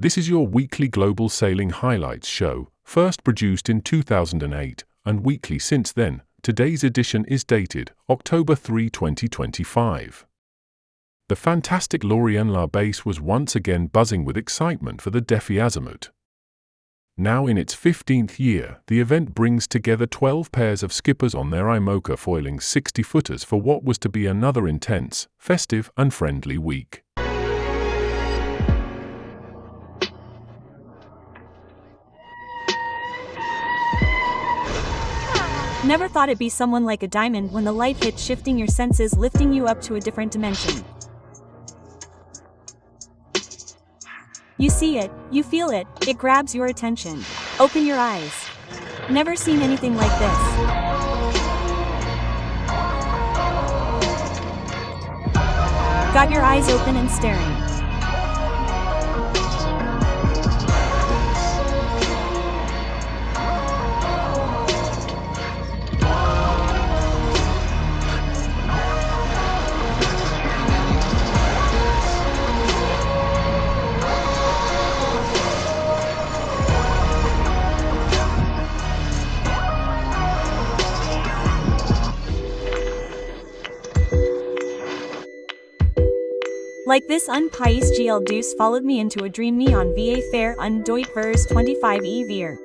This is your weekly global sailing highlights show, first produced in 2008 and weekly since then. Today's edition is dated October 3, 2025. The fantastic Lorient base was once again buzzing with excitement for the Defy Azamut. Now in its 15th year, the event brings together 12 pairs of skippers on their IMOCA foiling 60-footers for what was to be another intense, festive and friendly week. Never thought it'd be someone like a diamond when the light hits, shifting your senses, lifting you up to a different dimension. You see it, you feel it, it grabs your attention. Open your eyes. Never seen anything like this. Got your eyes open and staring. Like this unpious GL Deuce followed me into a dream me on VA Fair und Deut Vers 25 Vier.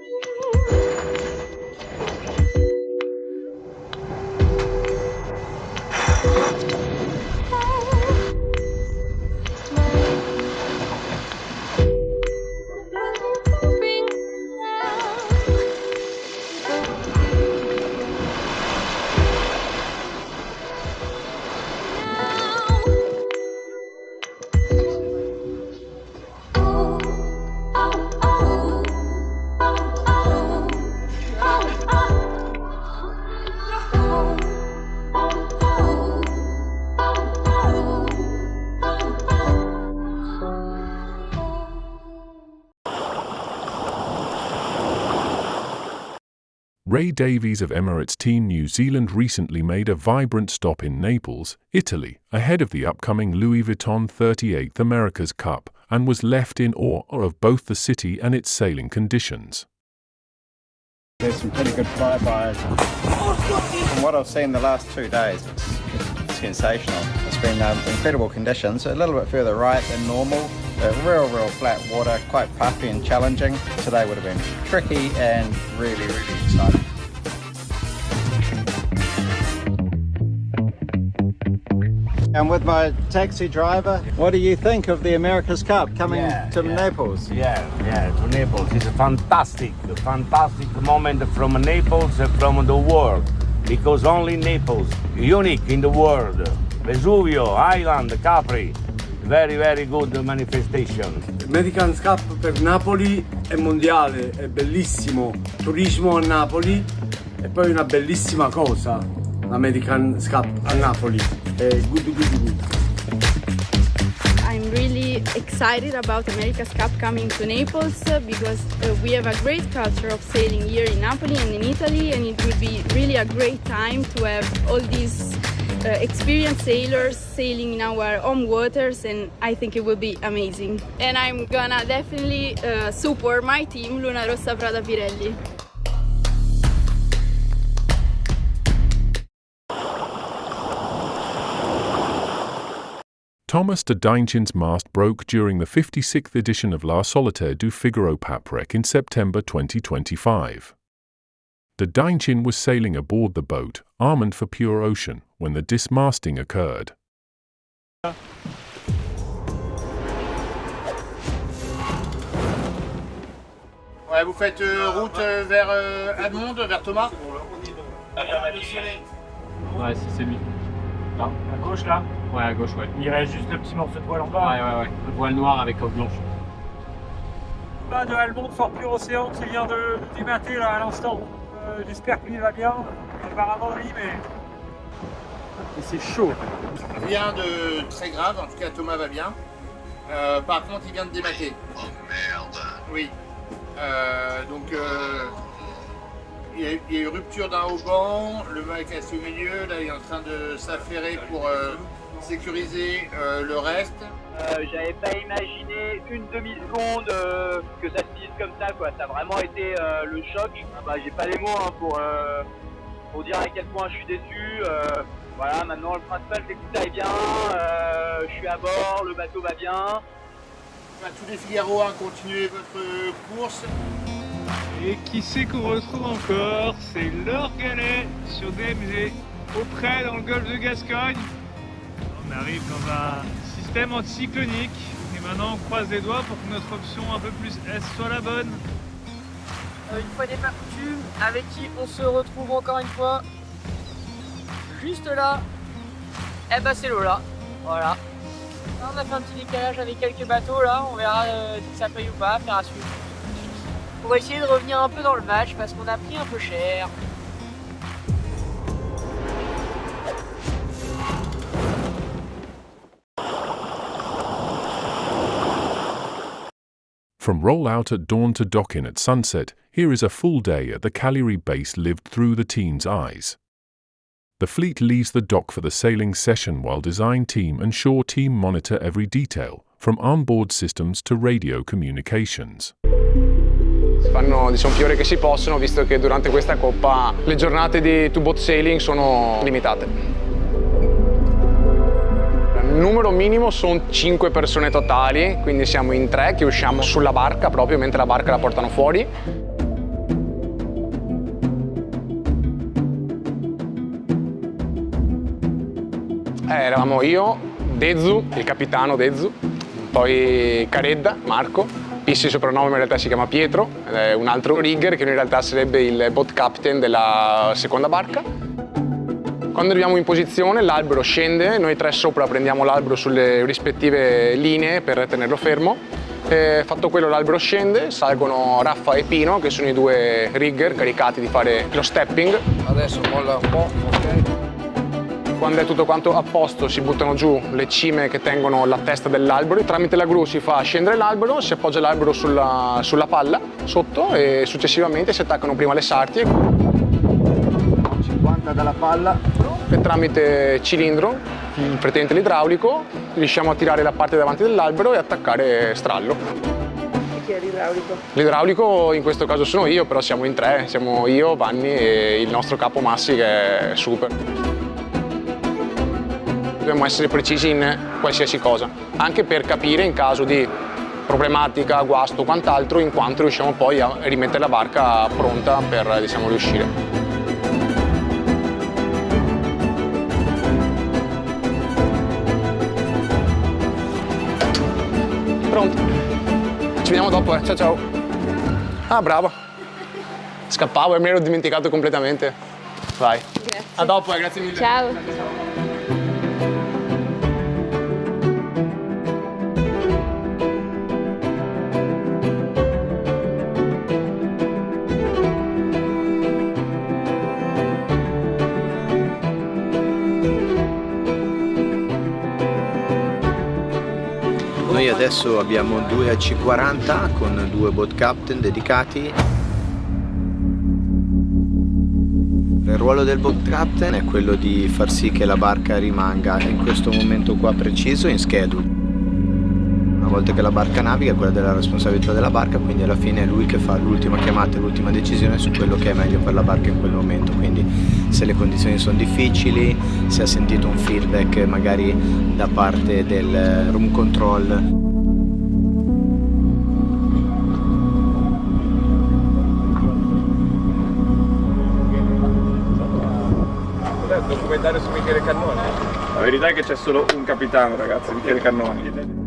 Ray Davies of Emirates Team New Zealand recently made a vibrant stop in Naples, Italy, ahead of the upcoming Louis Vuitton 38th America's Cup, and was left in awe of both the city and its sailing conditions. There's some pretty good flybys. From what I've seen the last 2 days, it's sensational. It's been incredible conditions, a little bit further right than normal. Real flat water, quite puffy and challenging. Today would have been tricky and really exciting. I'm with my taxi driver. What do you think of the America's Cup coming to Naples? Yeah, to Naples. It's a fantastic moment from Naples and from the world. Because only Naples, unique in the world. Vesuvio, Island, Capri. Very good manifestation. America's Cup per Napoli è mondiale, è bellissimo. Turismo a Napoli e poi una bellissima cosa, l'America's Cup a Napoli. È good. I'm really excited about America's Cup coming to Naples because we have a great culture of sailing here in Napoli and in Italy, and it will be really a great time to have all these experienced sailors sailing in our home waters, and I think it will be amazing. And I'm gonna definitely support my team, Luna Rossa Prada Pirelli. Thomas de Dijnchen's mast broke during the 56th edition of La Solitaire du Figaro Paprec in September 2025. De Dijnchen was sailing aboard the boat, armed for pure ocean, when the dismasting occurred. Ouais, vous faites route vers Admont, vers Thomas. Ouais, c'est lui. Là. À gauche là? Ouais, à gauche, ouais. Il reste juste le petit morceau de voile en bas. Ouais. Le voile noir avec coque blanche. Pas de Almond, Fort Pur Océan qui vient de démater là à l'instant. J'espère qu'il va bien. Apparemment oui, mais c'est chaud. Rien de très grave, en tout cas Thomas va bien. Par contre, il vient de démater. Oh merde. Oui. Il y a eu rupture d'un haubans, le mât est cassé au milieu, là il est en train de s'affairer pour sécuriser le reste. J'avais pas imaginé une demi-seconde que ça se finisse comme ça, quoi. Ça a vraiment été le choc. J'ai pas les mots hein, pour dire à quel point je suis déçu. Voilà, maintenant le principal c'est que tout aille bien. Je suis à bord, le bateau va bien. Tous les Figarois, continuez votre course. Et qui c'est qu'on retrouve encore? C'est Laure Gallet sur DMZ, auprès dans le golfe de Gascogne. On arrive dans un système anticyclonique et maintenant on croise les doigts pour que notre option un peu plus est soit la bonne. Une fois n'est pas coutume, avec qui on se retrouve encore une fois? Juste là, et bah c'est Lola, voilà. Là, on a fait un petit décalage avec quelques bateaux là, on verra si ça paye ou pas, faire à suivre. Pour essayer de revenir un peu dans le match parce qu'on a pris un peu cher. From rollout at dawn to dock-in at sunset, here is a full day at the Cagliari base lived through the team's eyes. The fleet leaves the dock for the sailing session while design team and shore team monitor every detail, from onboard systems to radio communications. Si fanno più ore che si possono, visto che durante questa coppa le giornate di two-boat sailing sono limitate. Il numero minimo sono 5 persone totali, quindi siamo in 3 che usciamo sulla barca proprio mentre la barca la portano fuori. Eravamo io, Dezu, il capitano Dezu, poi Caredda, Marco, Pissi soprannome in realtà si chiama Pietro, è un altro rigger che in realtà sarebbe il boat captain della seconda barca. Quando arriviamo in posizione l'albero scende, noi 3 sopra prendiamo l'albero sulle rispettive linee per tenerlo fermo. Fatto quello l'albero scende, salgono Raffa e Pino che sono i 2 rigger caricati di fare lo stepping. Adesso molla un po', ok. Quando è tutto quanto a posto si buttano giù le cime che tengono la testa dell'albero. Tramite la gru si fa scendere l'albero, si appoggia l'albero sulla palla sotto e successivamente si attaccano prima le sarti. 50 dalla palla. E tramite cilindro, precedente l'idraulico, riusciamo a tirare la parte davanti dell'albero e attaccare strallo. E chi è l'idraulico? L'idraulico in questo caso sono io, però siamo in 3, siamo io, Vanni e il nostro capo Massi che è super. Dobbiamo essere precisi in qualsiasi cosa, anche per capire in caso di problematica, guasto o quant'altro, in quanto riusciamo poi a rimettere la barca pronta per riuscire. Pronti? Ci vediamo dopo, ciao ciao. Ah, bravo. Scappavo e me l'ero dimenticato completamente. Vai. Grazie. A dopo, grazie mille. Ciao. Noi adesso abbiamo 2 AC40 con 2 boat captain dedicati. Il ruolo del boat captain è quello di far sì che la barca rimanga in questo momento qua preciso in schedule. Una volta che la barca naviga, quella della responsabilità della barca, quindi alla fine è lui che fa l'ultima chiamata e l'ultima decisione su quello che è meglio per la barca in quel momento. Quindi se le condizioni sono difficili, se ha sentito un feedback magari da parte del room control. Documentario su Michele Cannoni. La verità è che c'è solo un capitano, ragazzi, Michele Cannoni.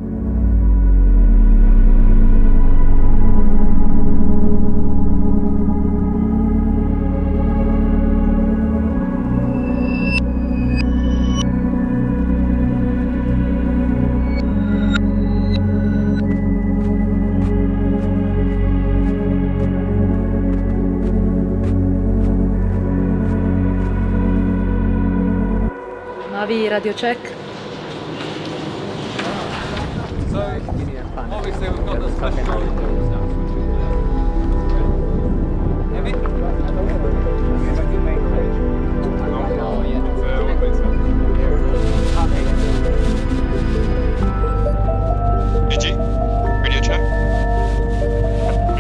Navi radio check. Obviously we've got the special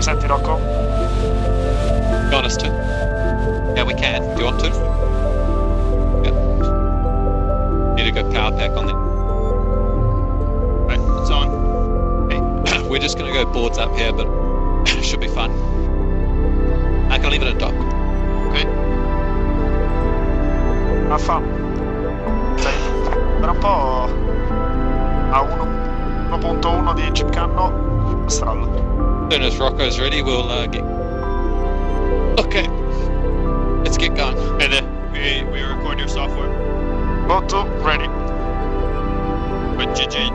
senti Rocco? You want us to? Yeah, we can. Do you want to? Yeah. Need a good power pack on there. Right, it's on. Hey, we're just gonna go boards up here, but it should be fun. I can leave it at dock. Okay? Raffa, tra un po' a 1.1 di chip canno a strallo. As soon as Rocco's ready, we'll get... Okay. Let's get going. And then we record your software. Boat 2, ready. But GG,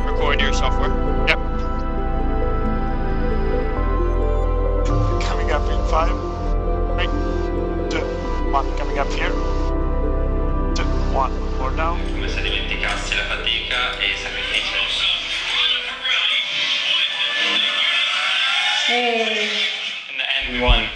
record your software. Yep. Coming up in 5, 3, 2, 1. Coming up here. 2, 1. More down. Come se dimenticassi la fatica e i sacrifici. And one.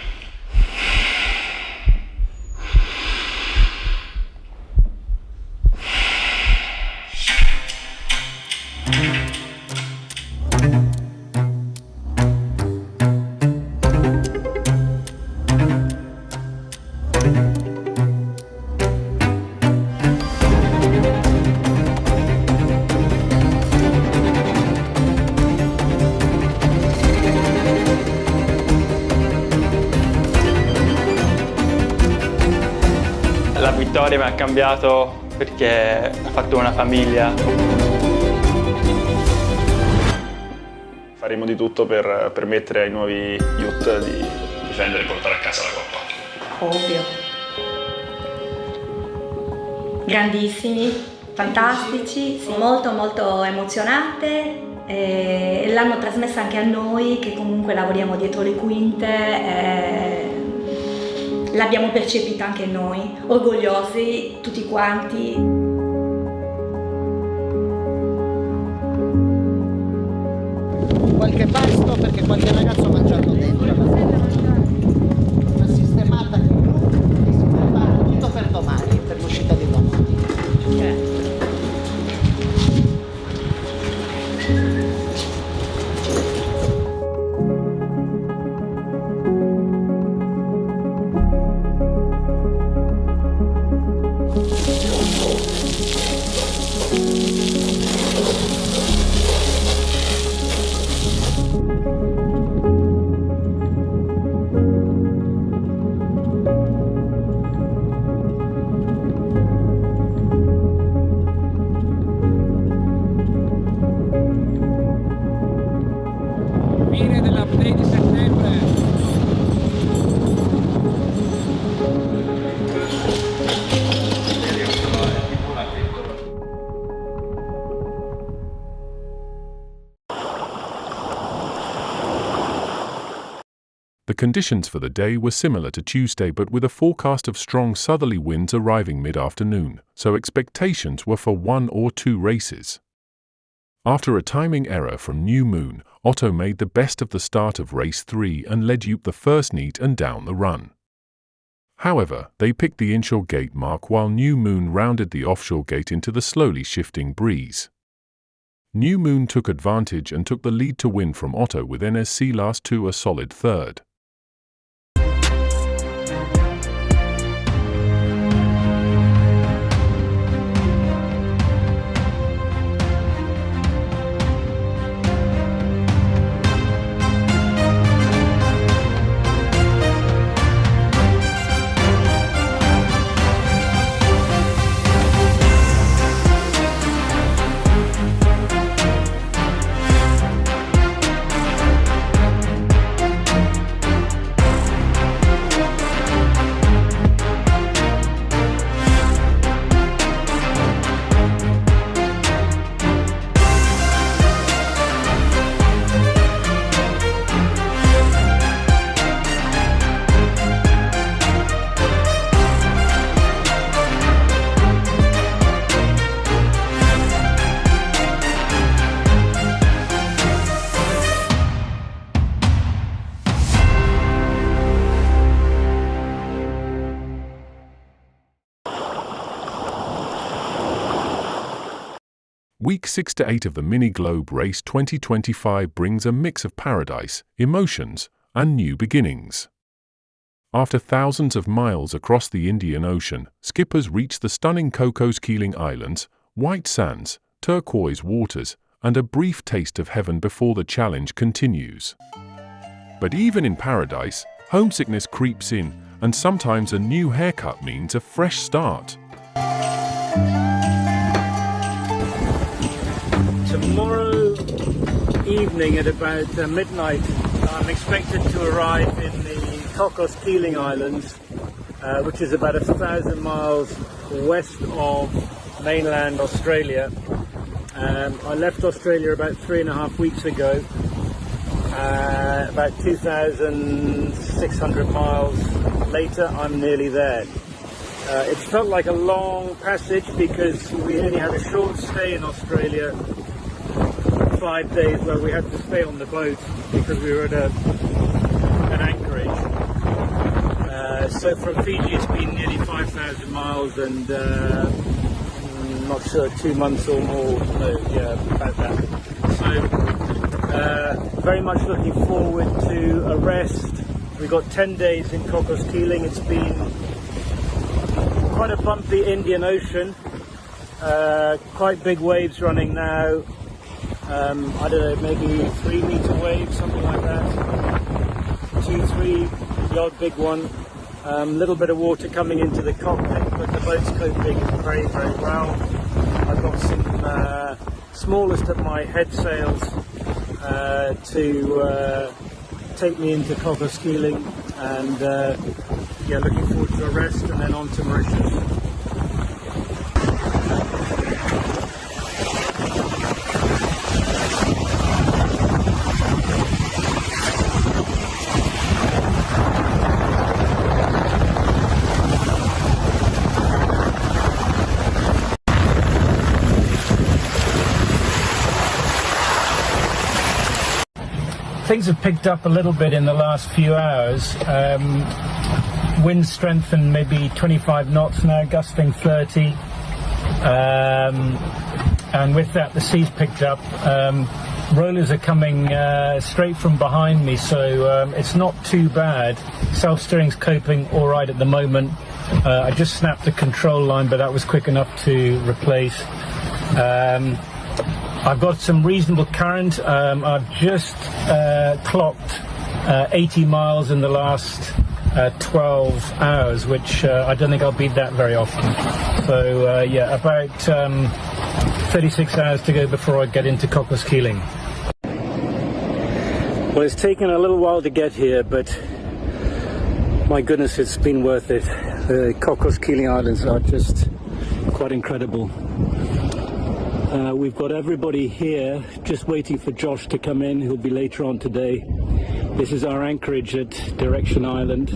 La vittoria mi ha cambiato perché ha fatto una famiglia. Faremo di tutto per permettere ai nuovi yacht di difendere e portare a casa la coppa. Ovvio. Grandissimi, fantastici, sì, molto molto emozionante. E l'hanno trasmessa anche a noi che comunque lavoriamo dietro le quinte. L'abbiamo percepita anche noi, orgogliosi tutti quanti. Qualche pasto perché qualche ragazzo ha mangiato dentro. Una sistemata di blu e si prepara tutto per domani, per l'uscita di domani. Fine dell'update di settembre. The conditions for the day were similar to Tuesday but with a forecast of strong southerly winds arriving mid-afternoon, so expectations were for 1 or 2 races. After a timing error from New Moon, Otto made the best of the start of race 3 and led Yup the first neat and down the run. However, they picked the inshore gate mark while New Moon rounded the offshore gate into the slowly shifting breeze. New Moon took advantage and took the lead to win from Otto with NSC last to a solid third. Week 6 to 8 of the Mini Globe Race 2025 brings a mix of paradise, emotions, and new beginnings. After thousands of miles across the Indian Ocean, skippers reach the stunning Cocos Keeling Islands, white sands, turquoise waters, and a brief taste of heaven before the challenge continues. But even in paradise, homesickness creeps in, and sometimes a new haircut means a fresh start. Tomorrow evening at about midnight, I'm expected to arrive in the Cocos Keeling Islands, which is about 1,000 miles west of mainland Australia. I left Australia about 3.5 weeks ago. About 2,600 miles later, I'm nearly there. It felt like a long passage because we only had a short stay in Australia, 5 days, where we had to stay on the boat because we were at an anchorage. So from Fiji it's been nearly 5,000 miles and I'm not sure, 2 months or more, no, yeah, about that. So very much looking forward to a rest. We got 10 days in Cocos Keeling. It's been quite a bumpy Indian Ocean, quite big waves running now. I don't know, maybe 3-meter waves, something like that. 2-3, the odd big one. Little bit of water coming into the cockpit, but the boat's coping very, very well. I've got some smallest of my head sails to take me into Cocos Keeling, and yeah, looking forward to a rest and then on to Mauritius. Things have picked up a little bit in the last few hours. Wind strengthened maybe 25 knots now, gusting 30. And with that, the sea's picked up. Rollers are coming straight from behind me, so it's not too bad. Self-steering's coping all right at the moment. I just snapped the control line, but that was quick enough to replace. I've got some reasonable current. I've just clocked 80 miles in the last 12 hours, which I don't think I'll beat that very often. So yeah, about 36 hours to go before I get into Cocos Keeling. Well, it's taken a little while to get here, but my goodness, it's been worth it. The Cocos Keeling Islands are just quite incredible. We've got everybody here just waiting for Josh to come in, who'll be later on today. This is our anchorage at Direction Island.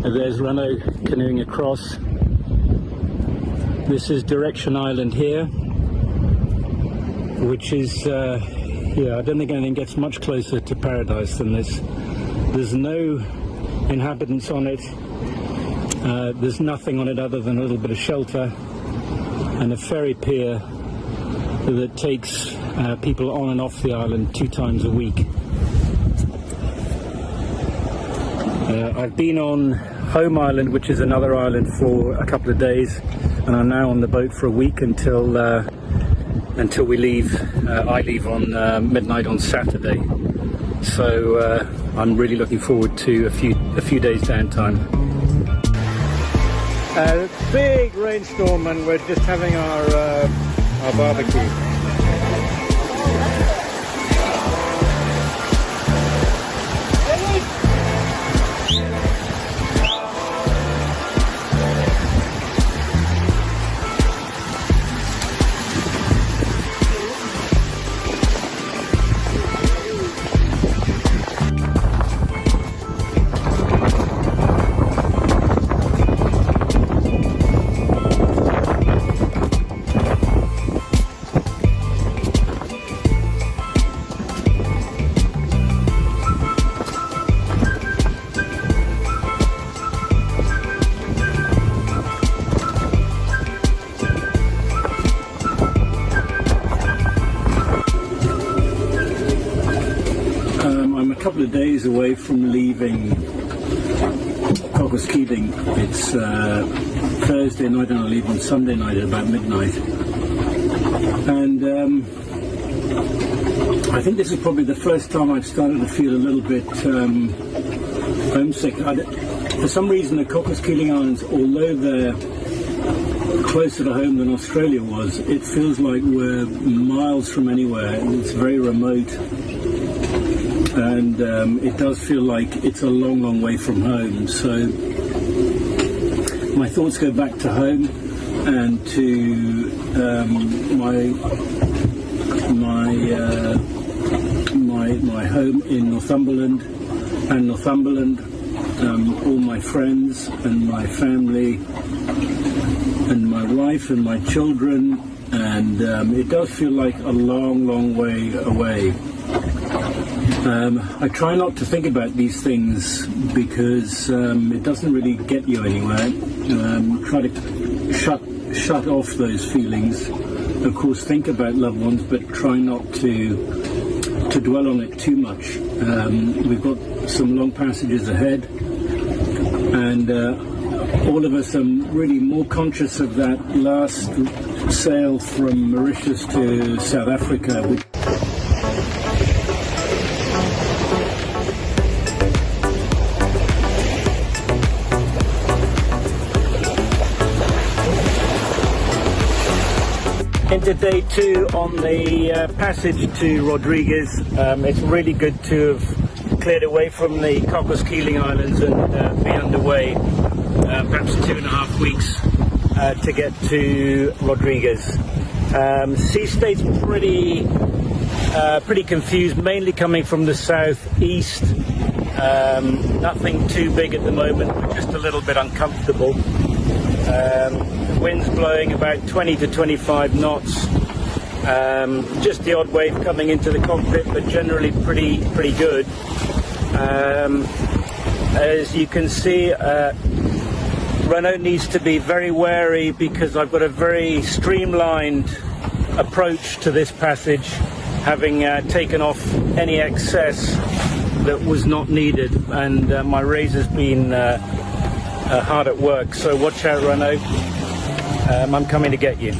There's Renault canoeing across. This is Direction Island here, which is, yeah, I don't think anything gets much closer to paradise than this. There's no inhabitants on it. There's nothing on it other than a little bit of shelter and a ferry pier that takes people on and off the island 2 times a week. I've been on Home Island, which is another island, for a couple of days, and I'm now on the boat for a week until we leave. I leave on midnight on Saturday, so I'm really looking forward to a few days downtime. Big rainstorm, and we're just having our barbecue. couple of days away from leaving Cocos Keeling. It's Thursday night and I leave on Sunday night at about midnight. And I think this is probably the first time I've started to feel a little bit homesick. For some reason the Cocos Keeling Islands, although they're closer to home than Australia was, it feels like we're miles from anywhere. It's very remote. And it does feel like it's a long, long way from home. So my thoughts go back to home and to my home in Northumberland, all my friends and my family and my wife and my children, and it does feel like a long, long way away. I try not to think about these things because it doesn't really get you anywhere. Try to shut off those feelings. Of course, think about loved ones, but try not to dwell on it too much. We've got some long passages ahead, and all of us are really more conscious of that last sail from Mauritius to South Africa. Into day 2 on the passage to Rodriguez. It's really good to have cleared away from the Cocos Keeling Islands and be underway perhaps 2.5 weeks to get to Rodriguez. Sea state's pretty confused, mainly coming from the southeast. Nothing too big at the moment, but just a little bit uncomfortable. Winds blowing about 20 to 25 knots. Just the odd wave coming into the cockpit, but generally pretty good. As you can see, Renault needs to be very wary because I've got a very streamlined approach to this passage, having taken off any excess that was not needed, and my razor's been hard at work, so watch out, Renault. I'm coming to get you.